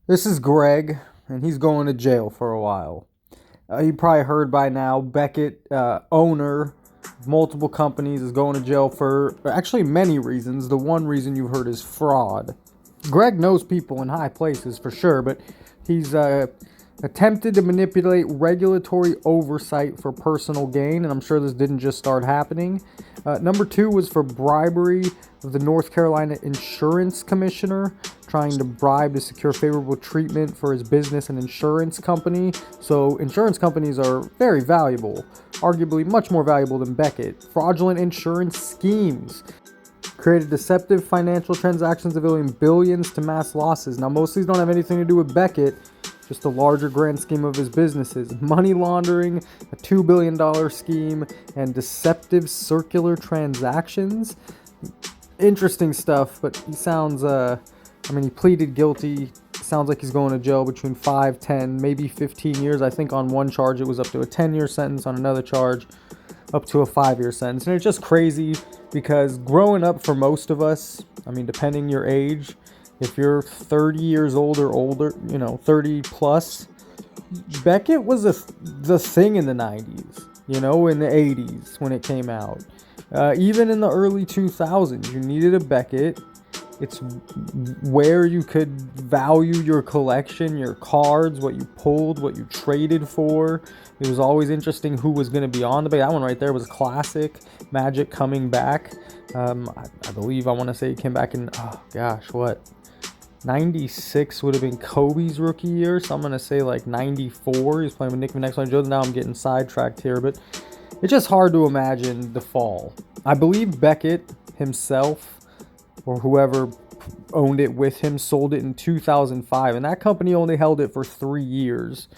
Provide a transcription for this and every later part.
This is Greg, and he's going to jail for a while. You probably heard by now, Beckett, owner of multiple companies, is going to jail for actually many reasons. The one reason you've heard is fraud. Greg knows people in high places for sure, but he's attempted to manipulate regulatory oversight for personal gain, and I'm sure this didn't just start happening. Number two was for bribery of the North Carolina Insurance Commissioner, trying to bribe to secure favorable treatment for his business and insurance company. So, insurance companies are very valuable, arguably much more valuable than Beckett. Fraudulent insurance schemes created deceptive financial transactions availing billions to mass losses. Now, most of these don't have anything to do with Beckett, just the larger grand scheme of his businesses. Money laundering, a $2 billion scheme, and deceptive circular transactions. Interesting stuff, but he sounds, he pleaded guilty. Sounds like he's going to jail between 5, 10, maybe 15 years. I think on one charge it was up to a 10-year sentence, on another charge up to a 5-year sentence. And it's just crazy because growing up for most of us, depending your age, if you're 30 years old or older, 30 plus, Beckett was the thing in the 90s, in the 80s when it came out. Even in the early 2000s, you needed a Beckett. It's where you could value your collection, your cards, what you pulled, what you traded for. It was always interesting who was going to be on the Beckett. That one right there was classic. Magic coming back. I believe, I want to say it came back in, 96 would have been Kobe's rookie year, so I'm going to say like 94. He's playing with Nick Van Jones. Now I'm getting sidetracked here, but it's just hard to imagine the fall. I believe Beckett himself, or whoever owned it with him, sold it in 2005, and that company only held it for 3 years,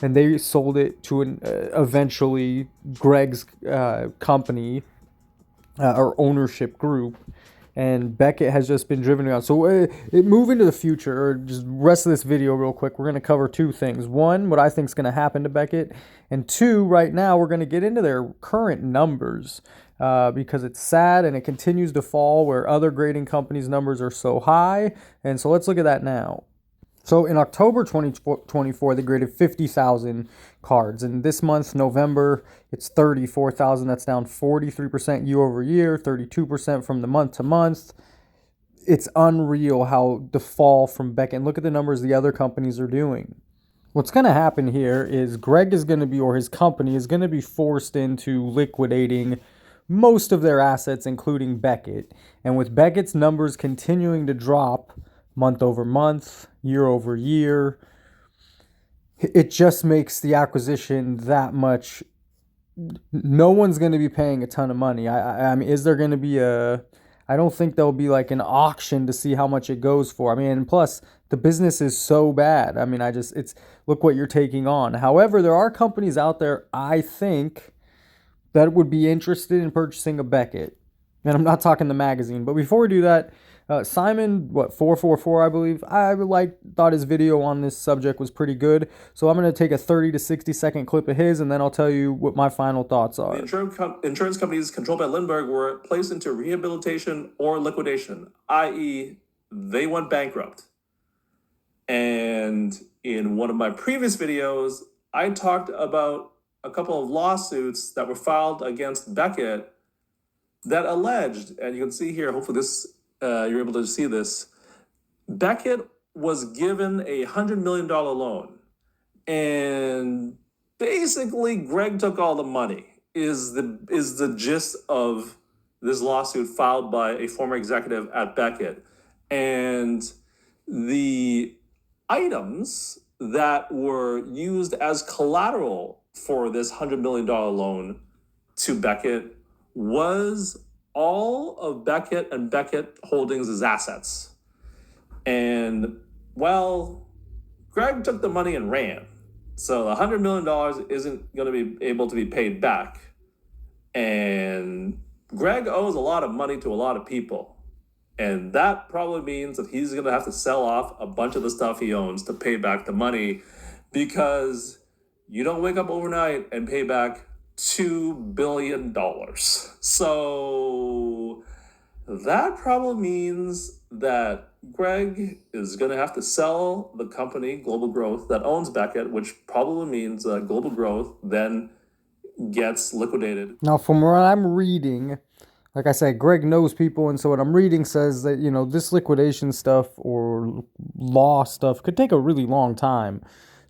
and they sold it to eventually Greg's company or ownership group. And Beckett has just been driven around. So move into the future, or just rest of this video real quick. We're going to cover two things. One, what I think is going to happen to Beckett. And two, right now, we're going to get into their current numbers because it's sad and it continues to fall where other grading companies' numbers are so high. And so let's look at that now. So in October 2024, they graded 50,000 cards. And this month, November, it's 34,000. That's down 43% year over year, 32% from the month to month. It's unreal how the fall from Beckett. And look at the numbers the other companies are doing. What's going to happen here is Greg is going to be, or his company is going to be forced into liquidating most of their assets, including Beckett. And with Beckett's numbers continuing to drop month over month, year over year, it just makes the acquisition that much. No one's going to be paying a ton of money. I mean, is there going to be I don't think there'll be like an auction to see how much it goes for. And plus the business is so bad. Look what you're taking on. However, there are companies out there, I think, that would be interested in purchasing a Beckett. And I'm not talking the magazine, but before we do that, Simon, 444, I believe, thought his video on this subject was pretty good. So I'm going to take a 30 to 60 second clip of his, and then I'll tell you what my final thoughts are. The insurance companies controlled by Lindbergh were placed into rehabilitation or liquidation, i.e., they went bankrupt. And in one of my previous videos, I talked about a couple of lawsuits that were filed against Beckett that alleged, and you can see here, hopefully this you're able to see this, Beckett was given a $100 million loan, and basically Greg took all the money, is the gist of this lawsuit filed by a former executive at Beckett. And the items that were used as collateral for this $100 million loan to Beckett was all of Beckett and Beckett Holdings' assets. And, well, Greg took the money and ran. So the $100 million isn't going to be able to be paid back. And Greg owes a lot of money to a lot of people. And that probably means that he's going to have to sell off a bunch of the stuff he owns to pay back the money, because you don't wake up overnight and pay back $2 billion. So that probably means that Greg is going to have to sell the company, Global Growth, that owns Beckett, which probably means Global Growth then gets liquidated. Now, from what I'm reading, like I said, Greg knows people, and so what I'm reading says that, you know, this liquidation stuff or law stuff could take a really long time.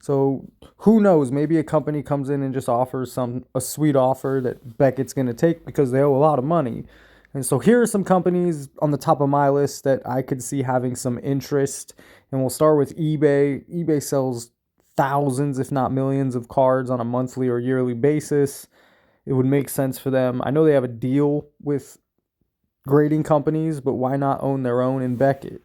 So who knows? Maybe a company comes in and just offers a sweet offer that Beckett's going to take because they owe a lot of money. And so here are some companies on the top of my list that I could see having some interest. And we'll start with eBay. eBay sells thousands, if not millions, of cards on a monthly or yearly basis. It would make sense for them. I know they have a deal with grading companies, but why not own their own in Beckett?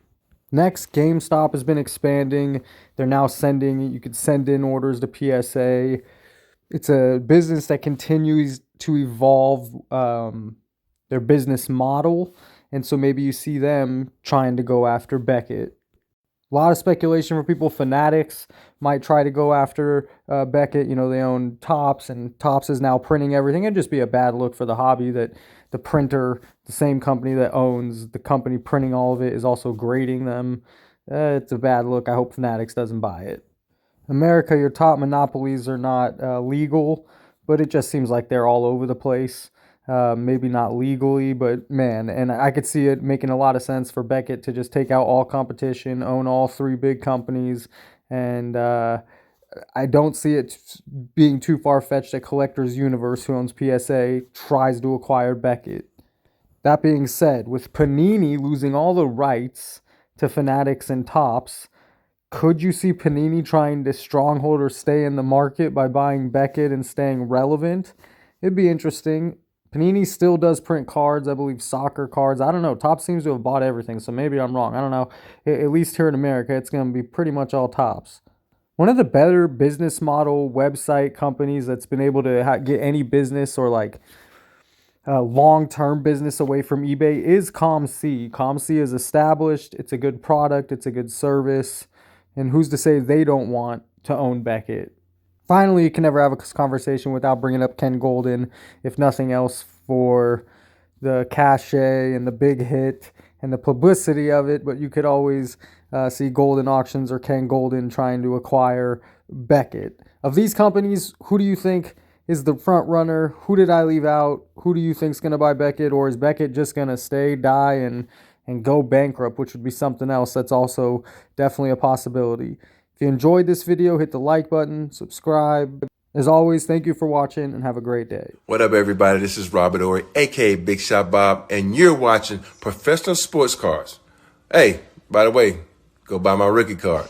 Next, GameStop has been expanding. They're now you could send in orders to PSA. It's a business that continues to evolve their business model. And so maybe you see them trying to go after Beckett. A lot of speculation for people. Fanatics might try to go after Beckett. You know, they own Topps, and Topps is now printing everything. It'd just be a bad look for the hobby that the printer, the same company that owns the company printing all of it, is also grading them. It's a bad look. I hope Fanatics doesn't buy it. America, your top monopolies are not legal, but it just seems like they're all over the place. Maybe not legally, but man, and I could see it making a lot of sense for Beckett to just take out all competition, own all three big companies, and I don't see it being too far-fetched that Collectors Universe, who owns PSA, tries to acquire Beckett. That being said, with Panini losing all the rights to Fanatics and Topps, could you see Panini trying to stronghold or stay in the market by buying Beckett and staying relevant? It'd be interesting. Panini still does print cards, I believe soccer cards. I don't know. Topps seems to have bought everything, so maybe I'm wrong. I don't know. At least here in America, it's going to be pretty much all Topps. One of the better business model website companies that's been able to get any business or like long-term business away from eBay is ComC. ComC is established. It's a good product. It's a good service. And who's to say they don't want to own Beckett? Finally, you can never have a conversation without bringing up Ken Golden, if nothing else, for the cachet and the big hit and the publicity of it. But you could always see Golden Auctions or Ken Golden trying to acquire Beckett. Of these companies, who do you think is the front runner? Who did I leave out? Who do you think is going to buy Beckett? Or is Beckett just going to die, and go bankrupt, which would be something else that's also definitely a possibility? If you enjoyed this video, hit the like button, subscribe. As always, thank you for watching and have a great day. What up, everybody? This is Robert Ory, aka Big Shot Bob, and you're watching Professional Sports Cards. Hey, by the way, go buy my rookie card.